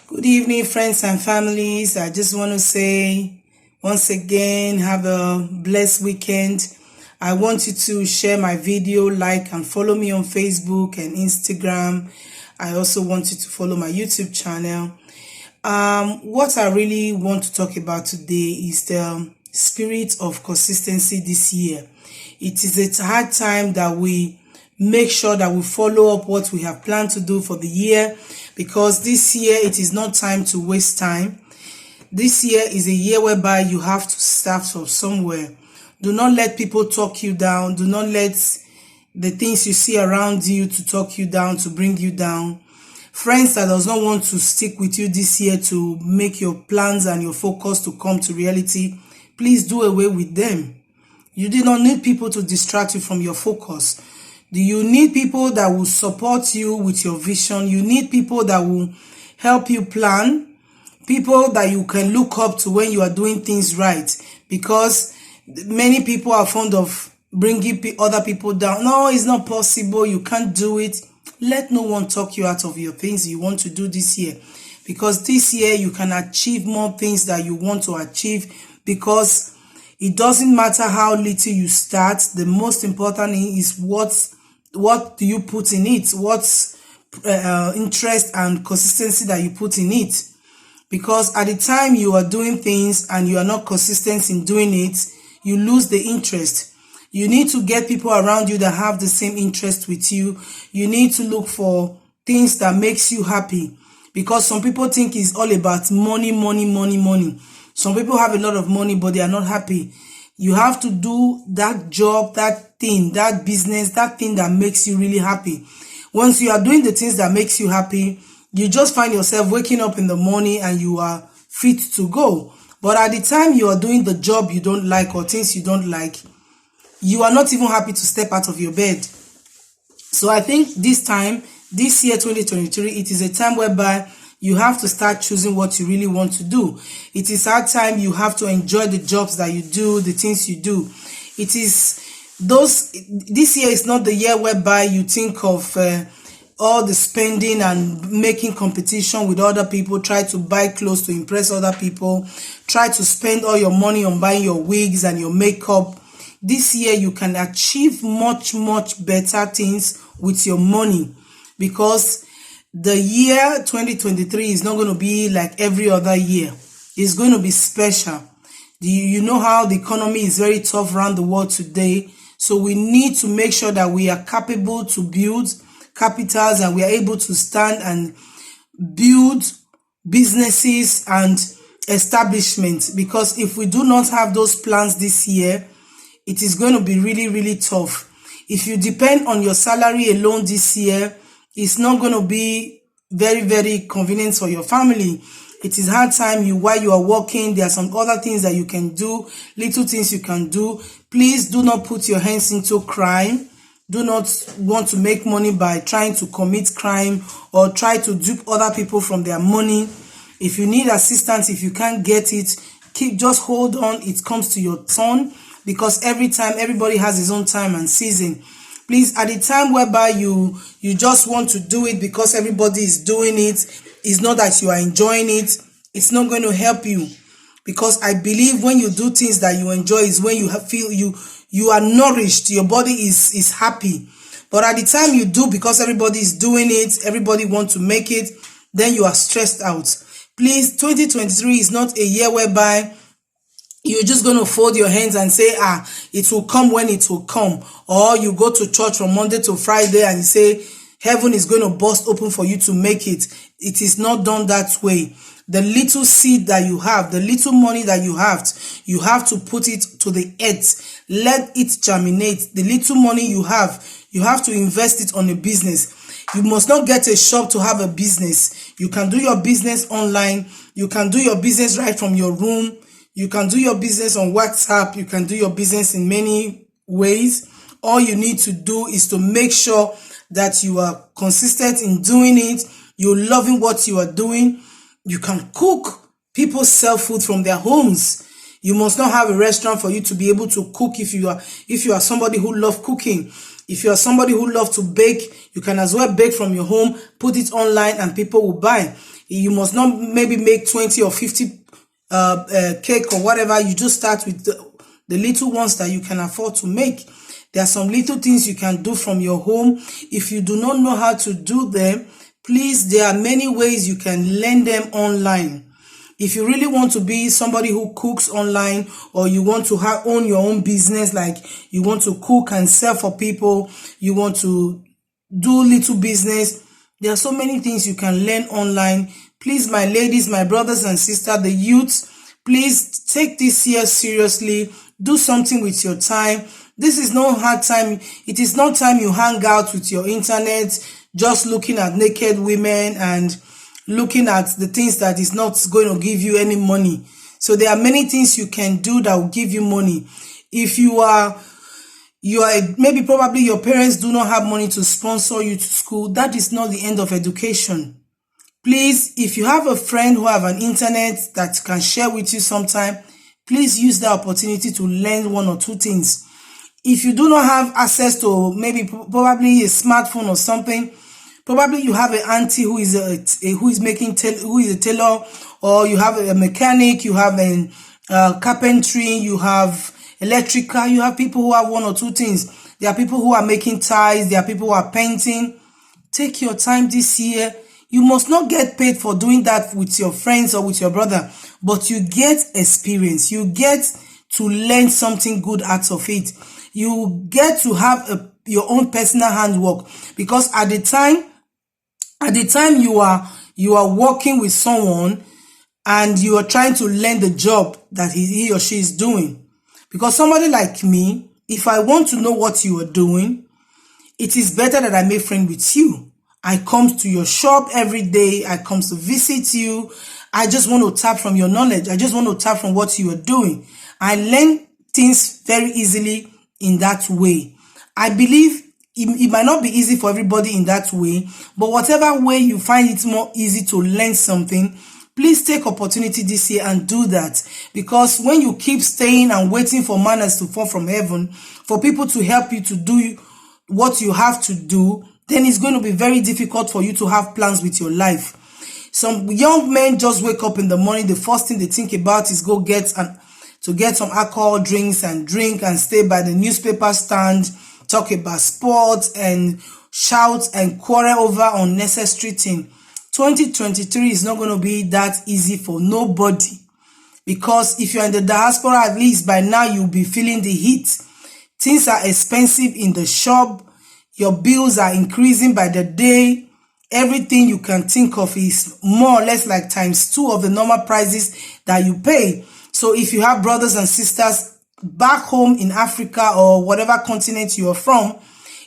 Good evening, friends and families. I just want to say once again, have a blessed weekend. I want you to share my video, like, and follow me on Facebook and Instagram. I also want you to follow my YouTube channel. What I really want to talk about today is the spirit of consistency this year. It is a hard time that we make sure that we follow up what we have planned to do for the year, because this year it is not time to waste time. This year is a year whereby you have to start from somewhere. Do not let people talk you down. Do not let the things you see around you to talk you down, to bring you down. Friends that does not want to stick with you this year to make your plans and your focus to come to reality, please do away with them. You do not need people to distract you from your focus. You need people that will support you with your vision. You need people that will help you plan, people that you can look up to when you are doing things right, because many people are fond of bringing other people down. No, it's not possible. You can't do it. Let no one talk you out of your things you want to do this year, because this year you can achieve more things that you want to achieve, because it doesn't matter how little you start. The most important thing is what do you put in it? What's interest and consistency that you put in it? Because at the time you are doing things and you are not consistent in doing it, you lose the interest. You need to get people around you that have the same interest with you. You need to look for things that makes you happy, because some people think it's all about money, money, money, money. Some people have a lot of money, but they are not happy. You have to do that job, that thing, that business, that thing that makes you really happy. Once you are doing the things that makes you happy, you just find yourself waking up in the morning and you are fit to go. But at the time you are doing the job you don't like or things you don't like, you are not even happy to step out of your bed. So I think this year 2023, it is a time whereby you have to start choosing what you really want to do. It is our time. You have to enjoy the jobs that you do, the things you do. This year is not the year whereby you think of all the spending and making competition with other people, try to buy clothes to impress other people, try to spend all your money on buying your wigs and your makeup. This year you can achieve much, much better things with your money, because the year 2023 is not going to be like every other year. It's going to be special. You know how the economy is very tough around the world today. So we need to make sure that we are capable to build capitals and we are able to stand and build businesses and establishments. Because if we do not have those plans this year, it is going to be really, really tough. If you depend on your salary alone this year, it's not going to be very, very convenient for your family. It is hard time while you are working. There are some other things that you can do, little things you can do. Please do not put your hands into crime. Do not want to make money by trying to commit crime or try to dupe other people from their money. If you need assistance, if you can't get it, just hold on. It comes to your turn, because every time, everybody has his own time and season. Please, at the time whereby you just want to do it because everybody is doing it, it's not that you are enjoying it. It's not going to help you, because I believe when you do things that you enjoy is when you feel you are nourished, your body is happy. But at the time you do because everybody is doing it, everybody wants to make it, then you are stressed out. Please, 2023 is not a year whereby you're just going to fold your hands and say, it will come when it will come. Or you go to church from Monday to Friday and you say, heaven is going to burst open for you to make it. It is not done that way. The little seed that you have, the little money that you have to put it to the earth. Let it germinate. The little money you have to invest it on a business. You must not get a shop to have a business. You can do your business online. You can do your business right from your room. You can do your business on WhatsApp. You can do your business in many ways. All you need to do is to make sure that you are consistent in doing it. You're loving what you are doing. You can cook. People sell food from their homes. You must not have a restaurant for you to be able to cook if you are somebody who loves cooking. If you are somebody who loves to bake, you can as well bake from your home, put it online and people will buy. You must not maybe make 20 or 50 cake or whatever. You just start with the little ones that you can afford to make. There are some little things you can do from your home. If you do not know how to do them, please, there are many ways you can learn them online. If you really want to be somebody who cooks online, or you want to own your own business, like you want to cook and sell for people, you want to do little business, there are so many things you can learn online. Please, my ladies, my brothers and sisters, the youths, please take this year seriously. Do something with your time. This is no hard time. It is not time you hang out with your internet, just looking at naked women and looking at the things that is not going to give you any money. So there are many things you can do that will give you money. If you are maybe probably your parents do not have money to sponsor you to school, that is not the end of education. Please, if you have a friend who have an internet that can share with you sometime, please use that opportunity to learn one or two things. If you do not have access to maybe probably a smartphone or something, probably you have an auntie who is a tailor, or you have a mechanic, you have a carpentry, you have electrical, you have people who have one or two things. There are people who are making ties, there are people who are painting. Take your time this year. You must not get paid for doing that with your friends or with your brother, but you get experience. You get to learn something good out of it. You get to have your own personal handwork, because at the time you are working with someone and you are trying to learn the job that he or she is doing. Because somebody like me, if I want to know what you are doing, it is better that I make friends with you. I come to your shop every day. I come to visit you. I just want to tap from your knowledge. I just want to tap from what you are doing. I learn things very easily in that way. I believe it might not be easy for everybody in that way, but whatever way you find it more easy to learn something, please take opportunity this year and do that. Because when you keep staying and waiting for manners to fall from heaven, for people to help you to do what you have to do, then it's going to be very difficult for you to have plans with your life. Some young men just wake up in the morning, the first thing they think about is to get some alcohol drinks and drink and stay by the newspaper stand, talk about sports and shout and quarrel over unnecessary things. 2023 is not going to be that easy for nobody, because if you're in the diaspora, at least by now you'll be feeling the heat. Things are expensive in the shop. Your bills are increasing by the day. Everything you can think of is more or less like ×2 of the normal prices that you pay. So if you have brothers and sisters back home in Africa or whatever continent you are from,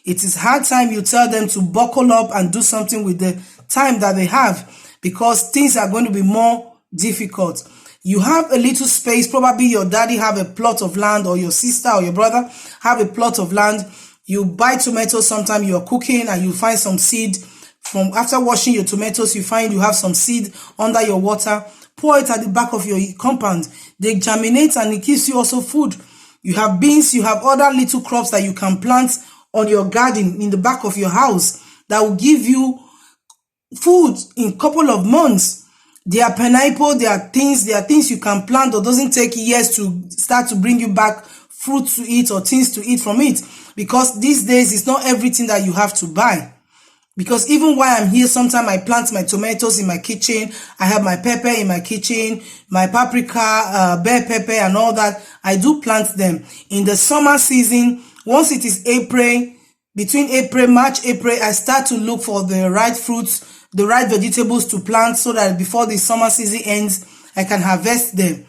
it is hard time you tell them to buckle up and do something with the time that they have, because things are going to be more difficult. You have a little space. Probably your daddy have a plot of land, or your sister or your brother have a plot of land. You buy tomatoes. Sometimes you are cooking and you find some seed. From after washing your tomatoes, you find you have some seed under your water. Pour it at the back of your compound. They germinate and it gives you also food. You have beans. You have other little crops that you can plant on your garden in the back of your house that will give you food in a couple of months. There are pineapple. There are things you can plant that doesn't take years to start to bring you back fruit to eat or things to eat from it. Because these days it's not everything that you have to buy. Because even while I'm here, sometimes I plant my tomatoes in my kitchen. I have my pepper in my kitchen, my paprika, bell pepper and all that. I do plant them. In the summer season, once it is April, between March, April, I start to look for the right fruits, the right vegetables to plant, so that before the summer season ends, I can harvest them.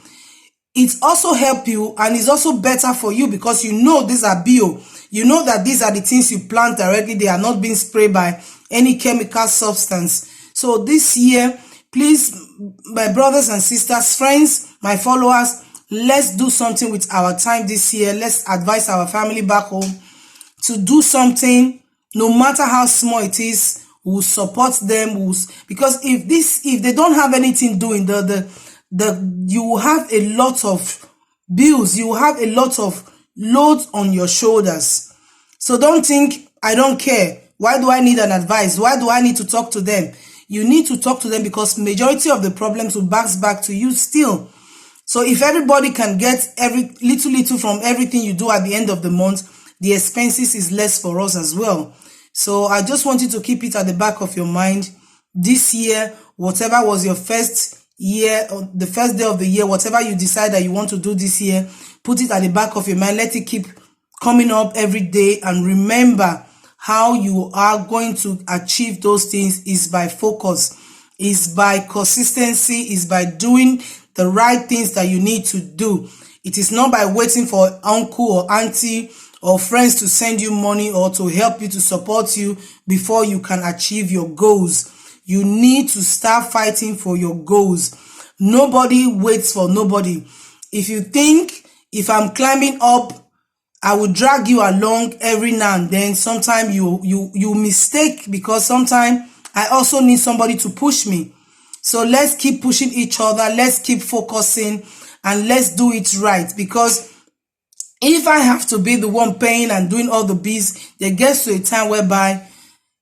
It also helps you, and it's also better for you, because you know these are bio. You know that these are the things you plant directly. They are not being sprayed by any chemical substance. So this year, please, my brothers and sisters, friends, my followers, let's do something with our time this year. Let's advise our family back home to do something, no matter how small it is. We'll support them. Because if they don't have anything doing, you will have a lot of bills. You will have a lot of loads on your shoulders. So don't think, I don't care. Why do I need an advice? Why do I need to talk to them? You need to talk to them, because majority of the problems will bounce back to you still. So if everybody can get every little from everything you do at the end of the month, the expenses is less for us as well. So I just want you to keep it at the back of your mind. This year, whatever was your first year, or the first day of the year, whatever you decide that you want to do this year, put it at the back of your mind. Let it keep coming up every day, and remember how you are going to achieve those things is by focus, is by consistency, is by doing the right things that you need to do. It is not by waiting for uncle or auntie or friends to send you money or to help you, to support you before you can achieve your goals. You need to start fighting for your goals. Nobody waits for nobody. If you think, if I'm climbing up, I will drag you along every now and then, sometimes you mistake, because sometimes I also need somebody to push me. So let's keep pushing each other. Let's keep focusing, and let's do it right. Because if I have to be the one paying and doing all the bills, there gets to a time whereby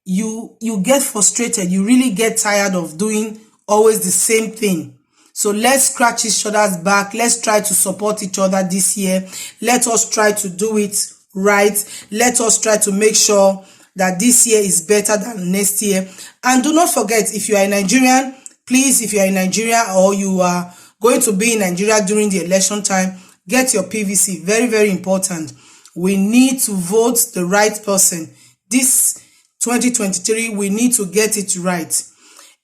you get frustrated. You really get tired of doing always the same thing. So let's scratch each other's back. Let's try to support each other this year. Let us try to do it right. Let us try to make sure that this year is better than next year. And do not forget, if you are a Nigerian, please, if you are in Nigeria or you are going to be in Nigeria during the election time, get your PVC. Very, very important. We need to vote the right person. This 2023, we need to get it right.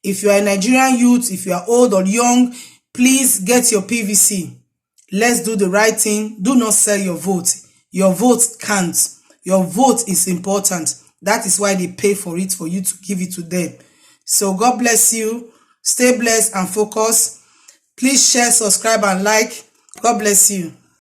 If you are a Nigerian youth, if you are old or young, please get your PVC. Let's do the right thing. Do not sell your vote. Your vote counts. Your vote is important. That is why they pay for it, for you to give it to them. So God bless you. Stay blessed and focused. Please share, subscribe, and like. God bless you.